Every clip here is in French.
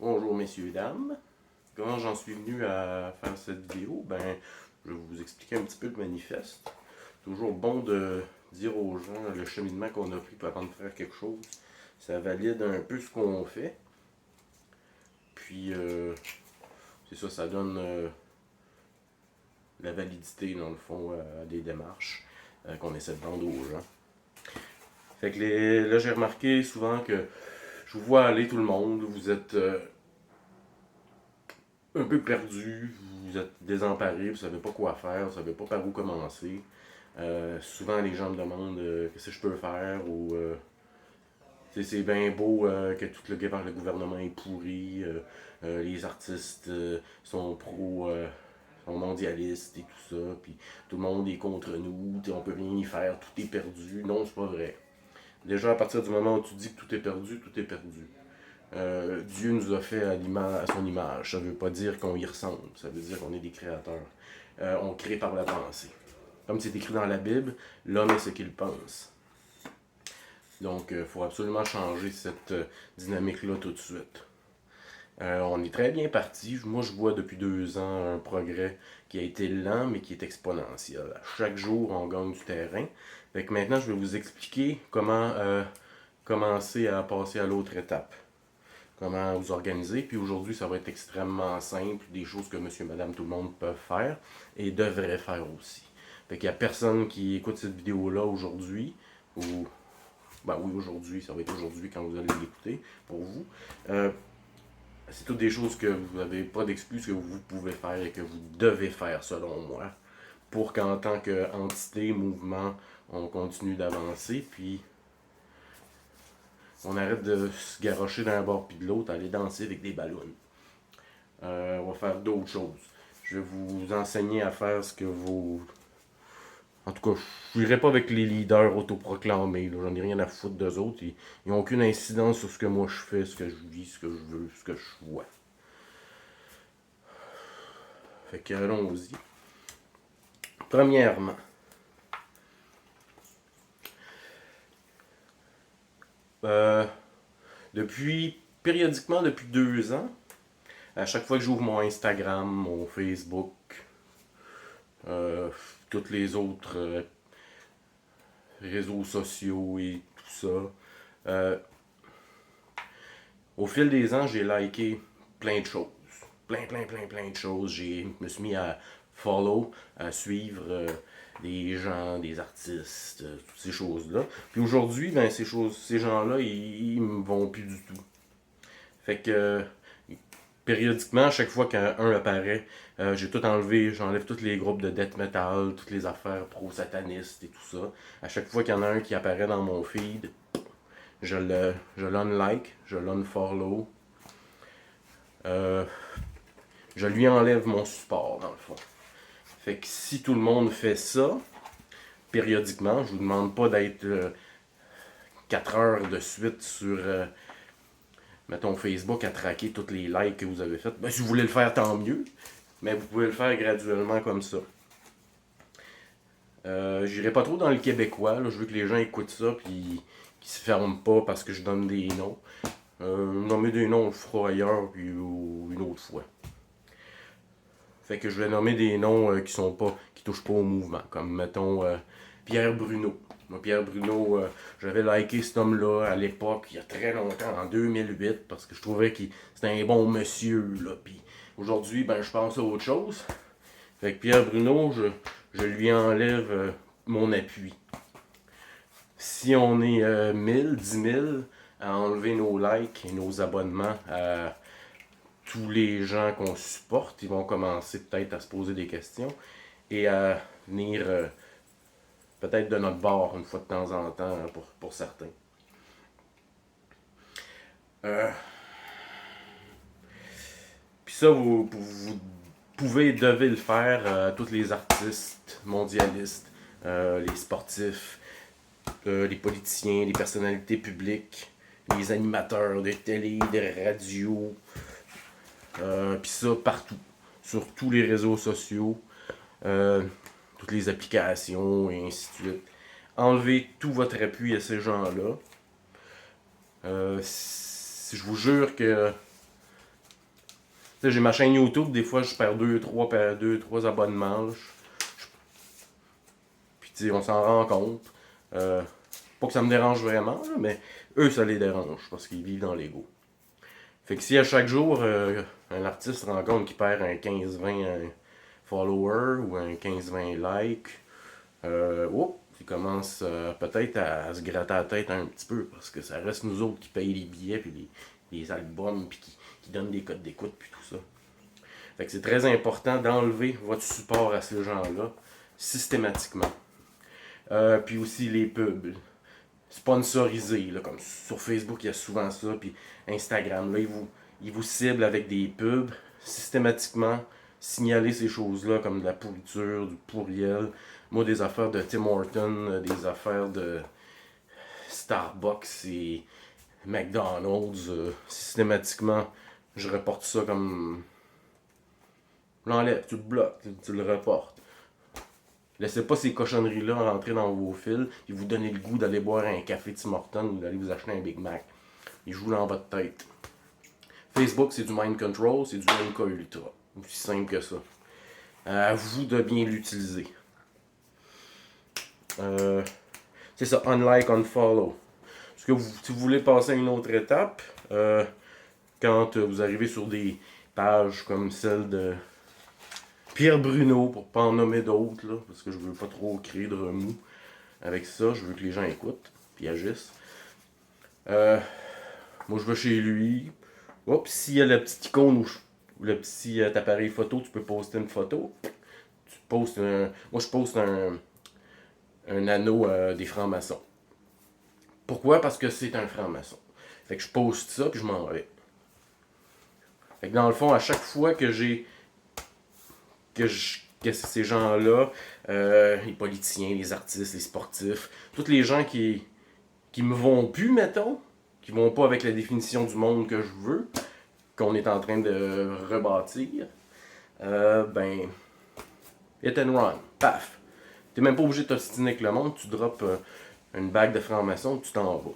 Bonjour messieurs, dames. Comment j'en suis venu à faire cette vidéo? Je vais vous expliquer un petit peu le manifeste. Toujours bon de dire aux gens le cheminement qu'on a pris avant de faire quelque chose. Ça valide un peu ce qu'on fait. Puis, c'est ça, ça donne la validité, dans le fond, à des démarches qu'on essaie de vendre aux gens. Fait que là, j'ai remarqué souvent que je vous vois aller tout le monde, vous êtes un peu perdu, vous êtes désemparé, vous ne savez pas quoi faire, vous ne savez pas par où commencer. Souvent, les gens me demandent qu'est-ce que je peux faire ou c'est bien beau que tout le gouvernement est pourri, les artistes sont sont mondialistes et tout ça, puis tout le monde est contre nous, on peut rien y faire, tout est perdu. Non, c'est pas vrai. Déjà, à partir du moment où tu dis que tout est perdu, tout est perdu. Dieu nous a fait à son image. Ça ne veut pas dire qu'on y ressemble. Ça veut dire qu'on est des créateurs. On crée par la pensée. Comme c'est écrit dans la Bible, l'homme est ce qu'il pense. Donc, il faut absolument changer cette dynamique-là tout de suite. On est très bien parti. Moi, je vois depuis 2 ans un progrès qui a été lent, mais qui est exponentiel. À chaque jour, on gagne du terrain. Fait que maintenant, je vais vous expliquer comment commencer à passer à l'autre étape. Comment vous organiser. Puis aujourd'hui, ça va être extrêmement simple, des choses que monsieur, madame, tout le monde peut faire et devrait faire aussi. Fait qu'il n'y a personne qui écoute cette vidéo-là aujourd'hui, ou, ben oui, aujourd'hui, ça va être aujourd'hui quand vous allez l'écouter, pour vous. C'est toutes des choses que vous n'avez pas d'excuses que vous pouvez faire et que vous devez faire, selon moi, pour qu'en tant qu'entité, mouvement, on continue d'avancer, puis on arrête de se garrocher d'un bord puis de l'autre, aller danser avec des ballons. On va faire d'autres choses. Je vais vous enseigner à faire ce que vous... En tout cas, je n'irai pas avec les leaders autoproclamés. J'en ai rien à foutre d'eux autres. Ils n'ont aucune incidence sur ce que moi je fais, ce que je vis, ce que je veux, ce que je vois. Fait que allons-y. Premièrement, euh, périodiquement depuis 2 ans, à chaque fois que j'ouvre mon Instagram, mon Facebook, toutes les autres réseaux sociaux et tout ça, au fil des ans, j'ai liké plein de choses. Plein de choses. Je me suis mis à follow, à suivre des gens, des artistes, toutes ces choses-là. Puis aujourd'hui, ben, ces gens-là, ils me vont plus du tout. Fait que périodiquement, à chaque fois qu'un apparaît, j'ai tout enlevé, j'enlève tous les groupes de death metal, toutes les affaires pro-satanistes et tout ça. À chaque fois qu'il y en a un qui apparaît dans mon feed, je l'unlike, je l'unfollow. Euh, je lui enlève mon support, dans le fond. Fait que si tout le monde fait ça, périodiquement, je vous demande pas d'être 4 heures de suite sur, mettons, Facebook à traquer tous les likes que vous avez fait. Ben, si vous voulez le faire, tant mieux. Mais vous pouvez le faire graduellement comme ça. J'irai pas trop dans le québécois. Là. Je veux que les gens écoutent ça puis qu'ils se ferment pas parce que je donne des noms. Nommer des noms, on le fera ailleurs puis une autre fois. Fait que je vais nommer des noms qui touchent pas au mouvement. Comme mettons Pierre Bruno. Moi, Pierre Bruno, j'avais liké cet homme-là à l'époque, il y a très longtemps, en 2008, parce que je trouvais que c'était un bon monsieur. Là. Puis aujourd'hui, ben, je pense à autre chose. Fait que Pierre Bruno, je lui enlève mon appui. Si on est 1000, 10 000 à enlever nos likes et nos abonnements à tous les gens qu'on supporte, ils vont commencer peut-être à se poser des questions et à venir peut-être de notre bord une fois de temps en temps pour certains. Puis ça, vous pouvez et devez le faire à tous les artistes mondialistes, les sportifs, les politiciens, les personnalités publiques, les animateurs de télé, de radio, puis ça partout, sur tous les réseaux sociaux, toutes les applications et ainsi de suite. Enlevez tout votre appui à ces gens-là. Je vous jure que sais, j'ai ma chaîne YouTube, des fois je perds 2-3 abonnements. Puis tu sais, on s'en rend compte. Pas que ça me dérange vraiment, là, mais eux, ça les dérange parce qu'ils vivent dans l'ego. Fait que si à chaque jour, un artiste se rend compte qu'il perd un 15-20 followers ou un 15-20 likes, il commence peut-être à se gratter la tête un petit peu parce que ça reste nous autres qui payent les billets puis les albums puis qui donnent des codes d'écoute puis tout ça. Fait que c'est très important d'enlever votre support à ces gens-là systématiquement. Puis aussi les pubs sponsorisés, là, comme sur Facebook, il y a souvent ça, puis Instagram, là, ils vous ciblent avec des pubs systématiquement, signaler ces choses-là comme de la pourriture, du pourriel. Moi, des affaires de Tim Hortons, des affaires de Starbucks et McDonald's, systématiquement, je reporte ça comme... Je l'enlève, tu le bloques, tu le reportes. Laissez pas ces cochonneries-là rentrer dans vos fils et vous donner le goût d'aller boire un café Tim Hortons ou d'aller vous acheter un Big Mac. Ils jouent dans votre tête. Facebook, c'est du mind control, c'est du MK Ultra. Aussi simple que ça. À vous de bien l'utiliser. C'est ça, unlike, unfollow. Parce que si vous voulez passer à une autre étape, quand vous arrivez sur des pages comme celle de Pierre Bruno, pour pas en nommer d'autres, là, parce que je veux pas trop créer de remous avec ça, je veux que les gens écoutent, puis agissent. Moi, je vais chez lui. Oups, s'il y a la petite icône ou le petit appareil photo, tu peux poster une photo. Tu postes un... Moi, je poste un anneau des francs-maçons. Pourquoi? Parce que c'est un franc-maçon. Fait que je poste ça, puis je m'en vais. Fait que dans le fond, à chaque fois que j'ai... que ces gens-là, les politiciens, les artistes, les sportifs, tous les gens qui me vont plus, mettons, qui vont pas avec la définition du monde que je veux, qu'on est en train de rebâtir, ben, hit and run, paf. T'es même pas obligé de t'obstiner avec le monde, tu drops une bague de franc-maçon, tu t'en vas.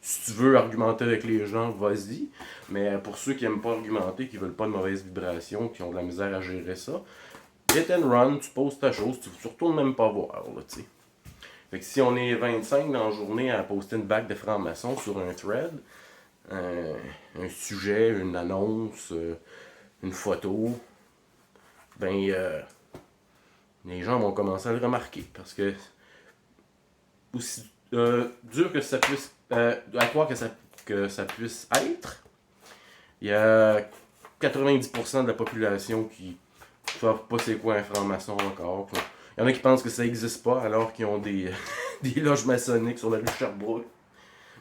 Si tu veux argumenter avec les gens, vas-y. Mais pour ceux qui aiment pas argumenter, qui veulent pas de mauvaise vibration, qui ont de la misère à gérer ça, hit and run, tu poses ta chose, tu retournes même pas voir, là, tu sais. Fait que si on est 25 dans la journée à poster une bague de franc-maçon sur un thread, un sujet, une annonce, une photo, ben, les gens vont commencer à le remarquer. Parce que, aussi dur que ça puisse, à croire que ça puisse être, il y a 90% de la population qui ne savent pas c'est quoi un franc-maçon encore. Il y en a qui pensent que ça n'existe pas alors qu'ils ont des, des loges maçonniques sur la rue Sherbrooke.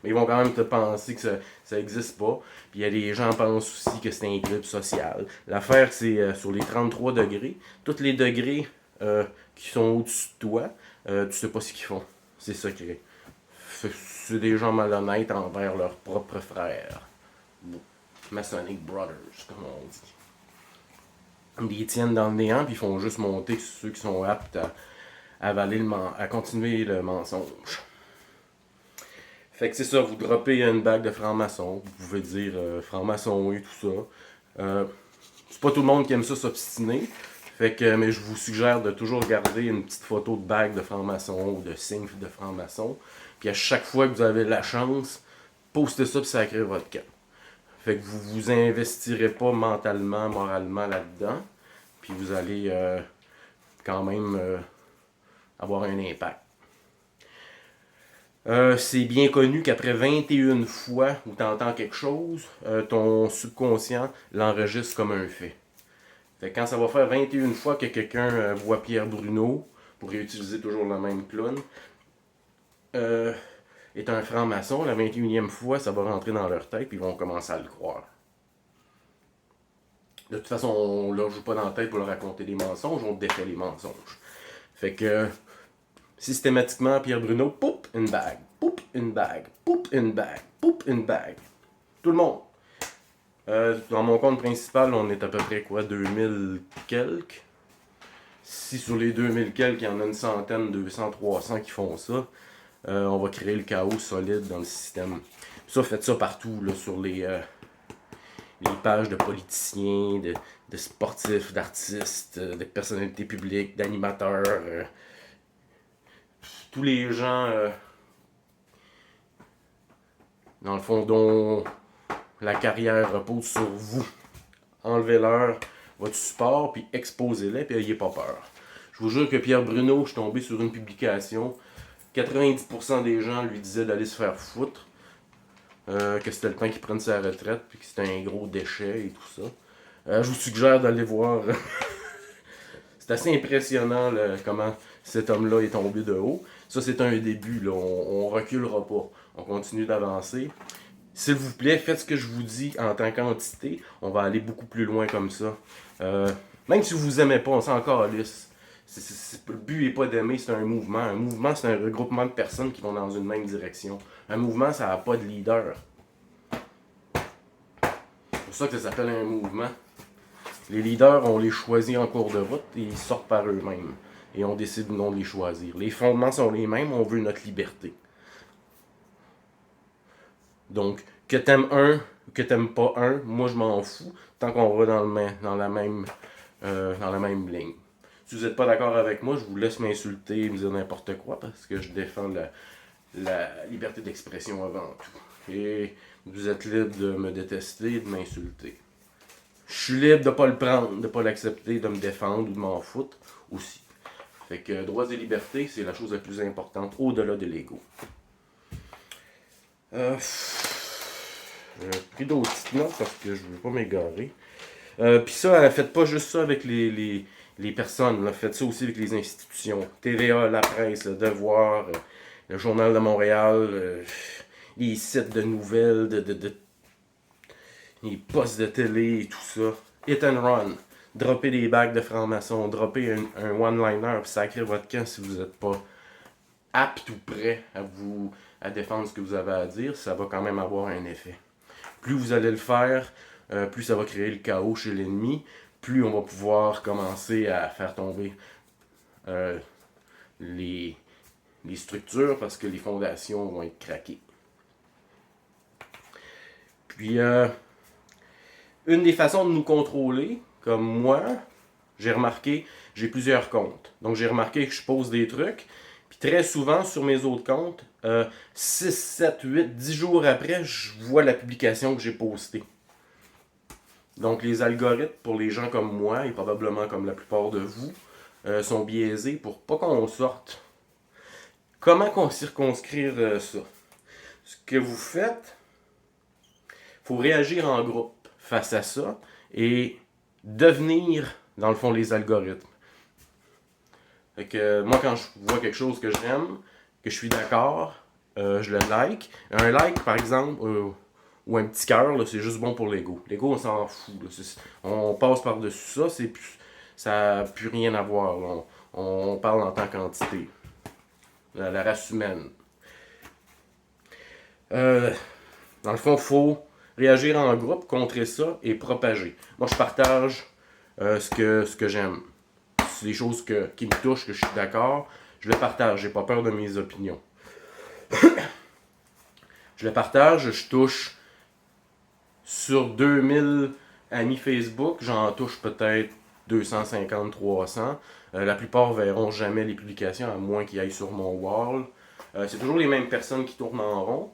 Mais ils vont quand même te penser que ça n'existe pas. Puis il y a des gens qui pensent aussi que c'est un club social. L'affaire, c'est sur les 33 degrés. Tous les degrés qui sont au-dessus de toi, tu sais pas ce qu'ils font. C'est ça qui est. C'est des gens malhonnêtes envers leurs propres frères. Masonic Brothers, comme on dit. Ils les tiennent dans le néant, puis ils font juste monter ceux qui sont aptes à avaler à continuer le mensonge. Fait que c'est ça, vous droppez une bague de franc-maçon, vous pouvez dire franc-maçon et tout ça. C'est pas tout le monde qui aime ça s'obstiner. Fait que, mais je vous suggère de toujours garder une petite photo de bague de franc-maçon ou de signe de franc-maçon. Puis à chaque fois que vous avez la chance, postez ça puis sacrez votre camp. Fait que vous vous investirez pas mentalement, moralement là-dedans. Puis vous allez quand même avoir un impact. C'est bien connu qu'après 21 fois où tu entends quelque chose, ton subconscient l'enregistre comme un fait. Fait que quand ça va faire 21 fois que quelqu'un voit Pierre Bruno, pour réutiliser toujours le même clown, est un franc-maçon, la 21e fois, ça va rentrer dans leur tête et ils vont commencer à le croire. De toute façon, on leur joue pas dans la tête pour leur raconter des mensonges, on défait les mensonges. Fait que, systématiquement, Pierre Bruno, poup, une bague, poup, une bague, poup, une bague, poup, une bague. Tout le monde. Dans mon compte principal, on est à peu près quoi, 2000 quelques. Si sur les 2000 quelques, il y en a une centaine, 200, 300 qui font ça, on va créer le chaos solide dans le système. Ça, faites ça partout, là, sur les pages de politiciens, de sportifs, d'artistes, de personnalités publiques, d'animateurs, tous les gens, dans le fond, dont la carrière repose sur vous. Enlevez-leur votre support, puis exposez-les, puis n'ayez pas peur. Je vous jure que Pierre Bruno, je suis tombé sur une publication, 90% des gens lui disaient d'aller se faire foutre, que c'était le temps qu'il prenne sa retraite, puis que c'était un gros déchet et tout ça. Je vous suggère d'aller voir. C'est assez impressionnant là, comment cet homme-là est tombé de haut. Ça, c'est un début. Là. On reculera pas. On continue d'avancer. S'il vous plaît, faites ce que je vous dis en tant qu'entité. On va aller beaucoup plus loin comme ça. Même si vous aimez pas, on s'en calisse. Le but n'est pas d'aimer, c'est un mouvement. Un mouvement, c'est un regroupement de personnes qui vont dans une même direction. Un mouvement, ça n'a pas de leader. C'est pour ça que ça s'appelle un mouvement. Les leaders, on les choisit en cours de route et ils sortent par eux-mêmes. Et on décide non de les choisir. Les fondements sont les mêmes, on veut notre liberté. Donc, que t'aimes un ou que t'aimes pas un, moi je m'en fous, tant qu'on va dans la même ligne. Si vous n'êtes pas d'accord avec moi, je vous laisse m'insulter et me dire n'importe quoi parce que je défends la liberté d'expression avant tout. Et vous êtes libre de me détester et de m'insulter. Je suis libre de ne pas le prendre, de ne pas l'accepter, de me défendre ou de m'en foutre aussi. Fait que droits et libertés, c'est la chose la plus importante au-delà de l'ego. J'ai pris d'autres petites notes parce que je veux pas m'égarer. Puis ça, faites pas juste ça avec les personnes, là. Faites ça aussi avec les institutions. TVA, la presse, le Devoir, le Journal de Montréal, les sites de nouvelles, les postes de télé et tout ça. Hit and run. Droppez des bacs de francs-maçons, droppez un one-liner, puis sacrez votre camp si vous n'êtes pas apte ou prêt à défendre ce que vous avez à dire, ça va quand même avoir un effet. Plus vous allez le faire, plus ça va créer le chaos chez l'ennemi, plus on va pouvoir commencer à faire tomber les structures parce que les fondations vont être craquées. Puis, une des façons de nous contrôler, comme moi, j'ai remarqué, j'ai plusieurs comptes. Donc, j'ai remarqué que je pose des trucs. Puis, très souvent, sur mes autres comptes, 6, 7, 8, 10 jours après, je vois la publication que j'ai postée. Donc, les algorithmes, pour les gens comme moi, et probablement comme la plupart de vous, sont biaisés pour pas qu'on sorte. Comment qu'on circonscrire ça? Ce que vous faites, il faut réagir en groupe face à ça et devenir, dans le fond, les algorithmes. Fait que moi, quand je vois quelque chose que j'aime, que je suis d'accord, je le like. Un like, par exemple, ou un petit cœur, c'est juste bon pour l'ego. L'ego, on s'en fout. On passe par-dessus ça, ça n'a plus rien à voir. On parle en tant qu'entité. La race humaine. Dans le fond, il faut réagir en groupe, contrer ça et propager. Moi, je partage ce que j'aime. C'est des choses qui me touchent, que je suis d'accord. Je le partage, j'ai pas peur de mes opinions. Je le partage, je touche sur 2000 amis Facebook, j'en touche peut-être 250, 300. La plupart verront jamais les publications, à moins qu'ils aillent sur mon wall. C'est toujours les mêmes personnes qui tournent en rond.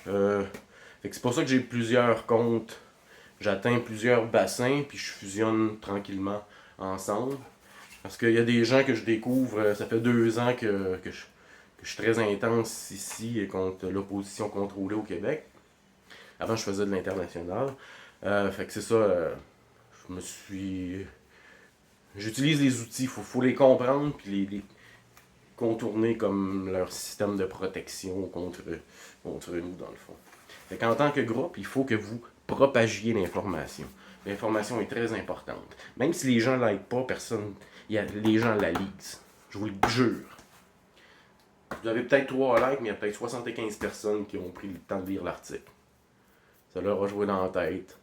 C'est pour ça que j'ai plusieurs comptes. J'atteins plusieurs bassins, puis je fusionne tranquillement ensemble. Parce qu'il y a des gens que je découvre, ça fait 2 ans que je suis très intense ici et contre l'opposition contrôlée au Québec. Avant, je faisais de l'international. Fait que c'est ça, j'utilise les outils, faut les comprendre, puis les contourner comme leur système de protection contre nous, dans le fond. Fait qu'en tant que groupe, il faut que vous propagiez l'information. L'information est très importante. Même si les gens ne like pas, les gens la lisent. Je vous le jure. Vous avez peut-être 3 likes, mais il y a peut-être 75 personnes qui ont pris le temps de lire l'article. Ça leur a joué dans la tête.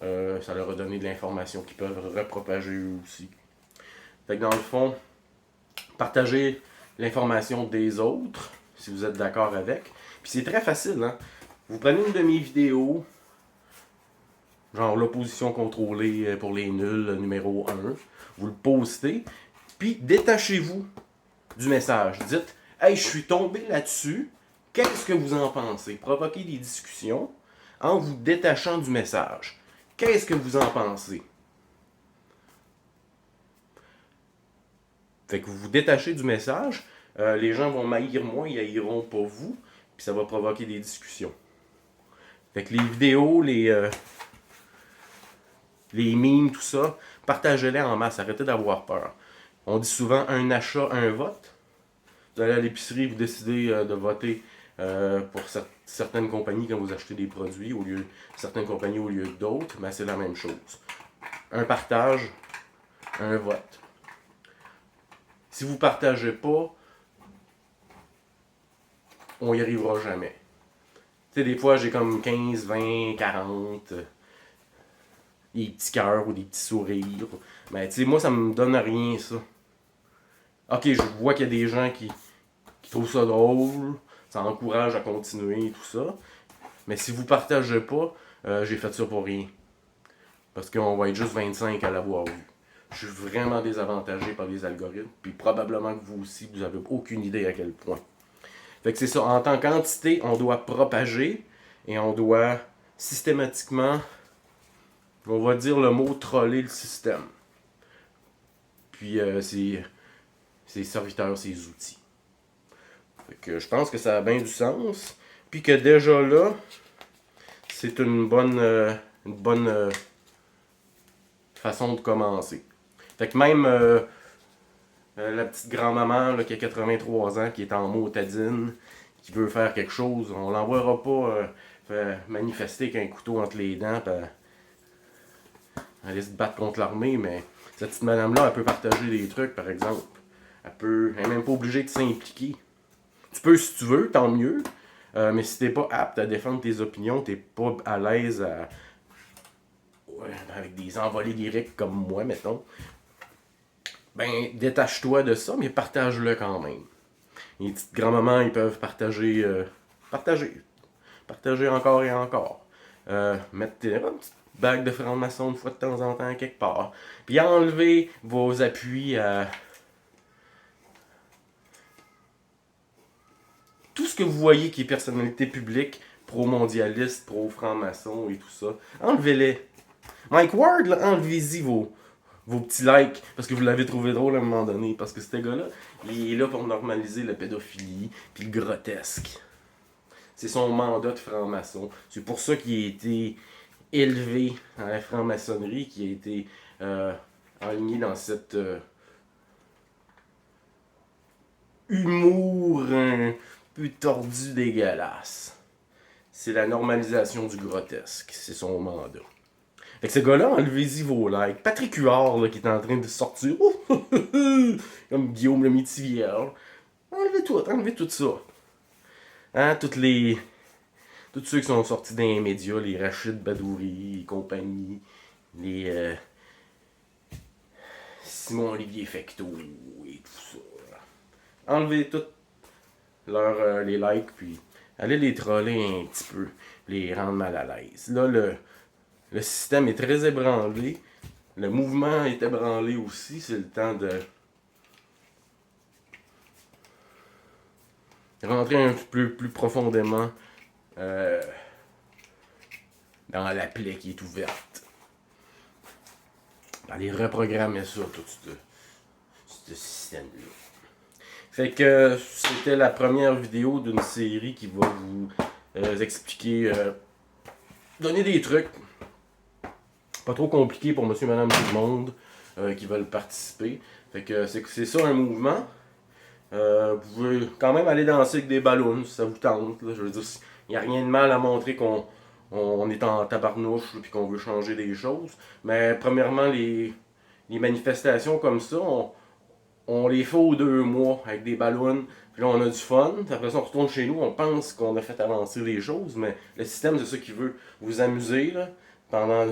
Ça leur a donné de l'information qu'ils peuvent repropager eux aussi. Fait que dans le fond, partagez l'information des autres, si vous êtes d'accord avec. Puis c'est très facile, hein. Vous prenez une de mes vidéos, genre l'opposition contrôlée pour les nuls, numéro 1. Vous le postez, puis détachez-vous du message. Dites, hey, je suis tombé là-dessus, qu'est-ce que vous en pensez? Provoquez des discussions en vous détachant du message. Qu'est-ce que vous en pensez? Fait que vous vous détachez du message, les gens vont m'haïr moi, ils haïront pas vous, puis ça va provoquer des discussions. Fait que les vidéos, les memes, tout ça, partagez-les en masse, arrêtez d'avoir peur. On dit souvent un achat, un vote. Vous allez à l'épicerie, vous décidez de voter pour certaines compagnies quand vous achetez des produits, certaines compagnies au lieu d'autres, mais c'est la même chose. Un partage, un vote. Si vous ne partagez pas, on n'y arrivera jamais. Tu sais, des fois, j'ai comme 15, 20, 40, des petits cœurs ou des petits sourires. Mais tu sais, moi, ça me donne rien, ça. Ok, je vois qu'il y a des gens qui trouvent ça drôle, ça encourage à continuer et tout ça. Mais si vous ne partagez pas, j'ai fait ça pour rien. Parce qu'on va être juste 25 à l'avoir vu. Je suis vraiment désavantagé par les algorithmes, puis probablement que vous aussi, vous n'avez aucune idée à quel point. Fait que c'est ça, en tant qu'entité, on doit propager et on doit systématiquement, on va dire le mot troller le système. Puis ses serviteurs, ses outils. Fait que je pense que ça a bien du sens. Puis que déjà là, c'est une bonne façon de commencer. Fait que même la petite grand-maman là, qui a 83 ans, qui est en motadine, qui veut faire quelque chose, on l'envoiera pas manifester avec un couteau entre les dents, puis aller se battre contre l'armée, mais cette petite madame-là, elle peut partager des trucs, par exemple. Elle n'est même pas obligée de s'impliquer. Tu peux si tu veux, tant mieux, mais si t'es pas apte à défendre tes opinions, t'es pas à l'aise avec des envolées lyriques comme moi, mettons, ben détache-toi de ça, mais partage-le quand même. Les petites grand-mamans, ils peuvent partager encore et encore. Mettre une petite bague de franc-maçon une fois de temps en temps quelque part. Puis enlever vos appuis à tout ce que vous voyez qui est personnalité publique, pro-mondialiste, pro-franc-maçon et tout ça. Enlevez-les. Mike Ward, là, enlevez-y vos petits likes, parce que vous l'avez trouvé drôle à un moment donné. Parce que ce gars-là, il est là pour normaliser la pédophilie, puis le grotesque. C'est son mandat de franc-maçon. C'est pour ça qu'il a été élevé dans la franc-maçonnerie, qu'il a été aligné dans cette humour un peu tordu, dégueulasse. C'est la normalisation du grotesque. C'est son mandat. Fait que ce gars-là, enlevez-y vos likes. Patrick Huard, là, qui est en train de sortir, comme Guillaume le Métivier. Enlevez tout ça. Hein, tous ceux qui sont sortis dans médias, les Rachid Badouri et compagnie, les Simon-Olivier Fecteau et tout ça. Enlevez tous les likes, puis allez les troller un petit peu, les rendre mal à l'aise. Là, le système est très ébranlé. Le mouvement est ébranlé aussi. C'est le temps de rentrer un peu plus profondément dans la plaie qui est ouverte. Aller reprogrammer ça, tout ce système-là. Fait que c'était la première vidéo d'une série qui va vous expliquer, donner des trucs. Pas trop compliqué pour monsieur, madame, tout le monde qui veulent participer. Fait que c'est ça un mouvement. Vous pouvez quand même aller danser avec des ballons si ça vous tente. Là. Je veux dire, il n'y a rien de mal à montrer qu'on est en tabarnouche et qu'on veut changer des choses. Mais premièrement, les manifestations comme ça, on les fait aux 2 mois avec des ballons. Puis là, on a du fun. Après ça, on retourne chez nous. On pense qu'on a fait avancer les choses. Mais le système, c'est ça qui veut vous amuser là, pendant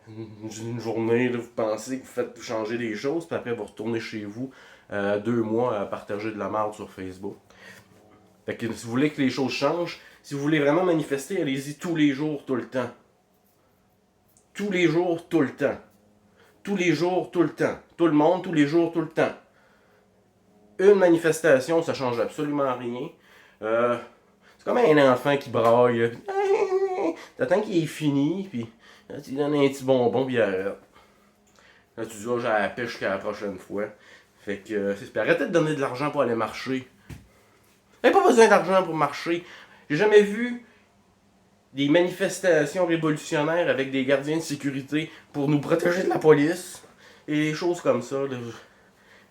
une journée, là, vous pensez que vous faites changer des choses, puis après vous retournez chez vous 2 mois à partager de la merde sur Facebook. Fait que si vous voulez que les choses changent, si vous voulez vraiment manifester, allez-y tous les jours, tout le temps. tous les jours, tout le temps. Tous les jours, tout le temps. Tout le monde, tous les jours, tout le temps. Une manifestation, ça change absolument rien. C'est comme un enfant qui braille. T'attends qu'il est fini, puis là, tu lui donnes un petit bonbon, puis il arrête. Là, tu dis, oh, j'ai la pêche jusqu'à la prochaine fois. Fait que, arrêtez de donner de l'argent pour aller marcher. T'as pas besoin d'argent pour marcher. J'ai jamais vu des manifestations révolutionnaires avec des gardiens de sécurité pour nous protéger de la police. Et des choses comme ça.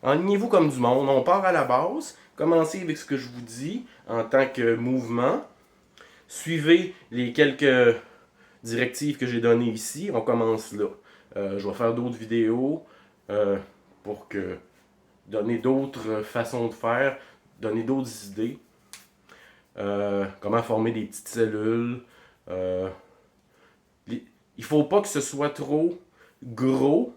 Eniez-vous comme du monde. On part à la base. Commencez avec ce que je vous dis en tant que mouvement. Suivez les quelques directives que j'ai données ici. On commence là. Je vais faire d'autres vidéos pour que donner d'autres façons de faire, donner d'autres idées. Comment former des petites cellules. Il faut pas que ce soit trop gros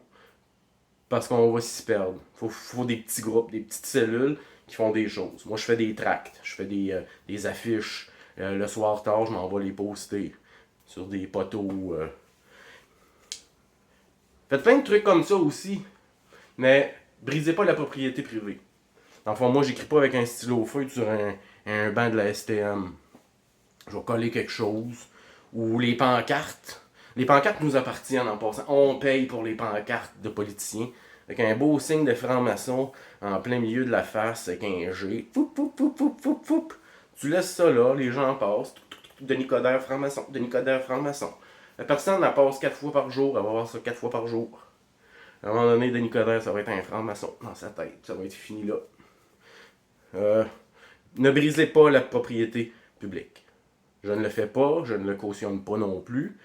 parce qu'on va s'y perdre. Il faut des petits groupes, des petites cellules qui font des choses. Moi, je fais des tracts, je fais des affiches. Le soir tard, je m'en vais les poster sur des poteaux. Faites plein de trucs comme ça aussi, mais brisez pas la propriété privée. Dans le fond, moi, j'écris pas avec un stylo feuille sur un banc de la STM. Je vais coller quelque chose. Ou les pancartes. Les pancartes nous appartiennent en passant. On paye pour les pancartes de politiciens. Avec un beau signe de franc-maçon en plein milieu de la face avec un G. Foup, foup, foup, foup, foup, foup. Tu laisses ça là, les gens passent. Denis Coderre, franc-maçon. Denis Coderre, franc-maçon. La personne, elle passe 4 fois par jour. Elle va voir ça 4 fois par jour. À un moment donné, Denis Coderre, ça va être un franc-maçon dans sa tête. Ça va être fini là. Ne brisez pas la propriété publique. Je ne le fais pas, je ne le cautionne pas non plus.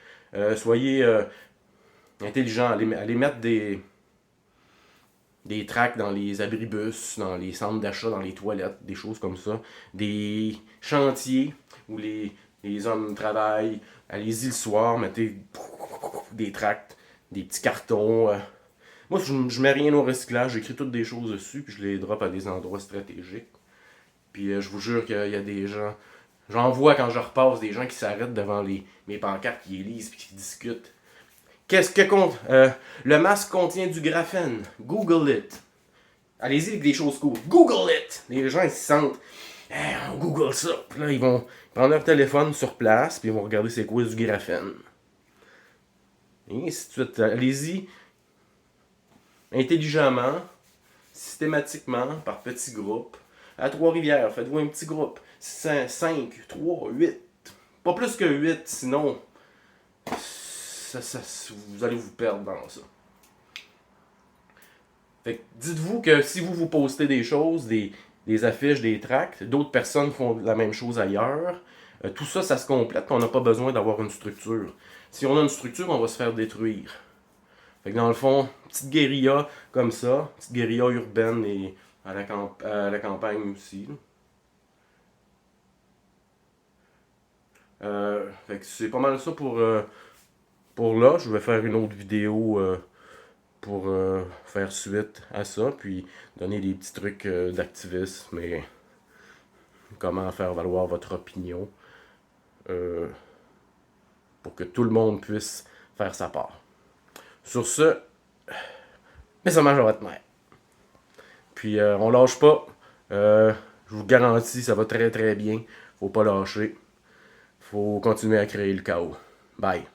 Soyez intelligents, allez mettre des tracts dans les abribus, dans les centres d'achat, dans les toilettes, des choses comme ça. Des chantiers où les hommes travaillent. Allez-y le soir, mettez des tracts, des petits cartons. Moi, je mets rien au recyclage, j'écris toutes des choses dessus, puis je les drop à des endroits stratégiques. Puis je vous jure qu'il y a des gens... J'en vois quand je repasse des gens qui s'arrêtent devant mes pancartes, qui les lisent et qui discutent. Qu'est-ce que compte? Le masque contient du graphène. Google it. Allez-y avec des choses cool. Google it! Les gens ils se sentent. Hey, on Google ça. Puis là, ils vont prendre leur téléphone sur place, puis ils vont regarder c'est quoi du graphène. Et ainsi de suite. Allez-y intelligemment, systématiquement, par petits groupes. À Trois-Rivières, faites-vous un petit groupe. 5, 3, 8. Pas plus que 8, sinon vous allez vous perdre dans ça. Fait que dites-vous que si vous postez des choses, des affiches, des tracts, d'autres personnes font la même chose ailleurs. Tout ça, ça se complète, on n'a pas besoin d'avoir une structure. Si on a une structure, on va se faire détruire. Fait que dans le fond, petite guérilla comme ça, petite guérilla urbaine et à la campagne aussi. Fait que c'est pas mal ça pour là. Je vais faire une autre vidéo pour faire suite à ça, puis donner des petits trucs d'activisme et comment faire valoir votre opinion pour que tout le monde puisse faire sa part. Sur ce, message à votre mère. Puis on lâche pas. Je vous garantis, ça va très très bien. Faut pas lâcher. Faut continuer à créer le chaos. Bye.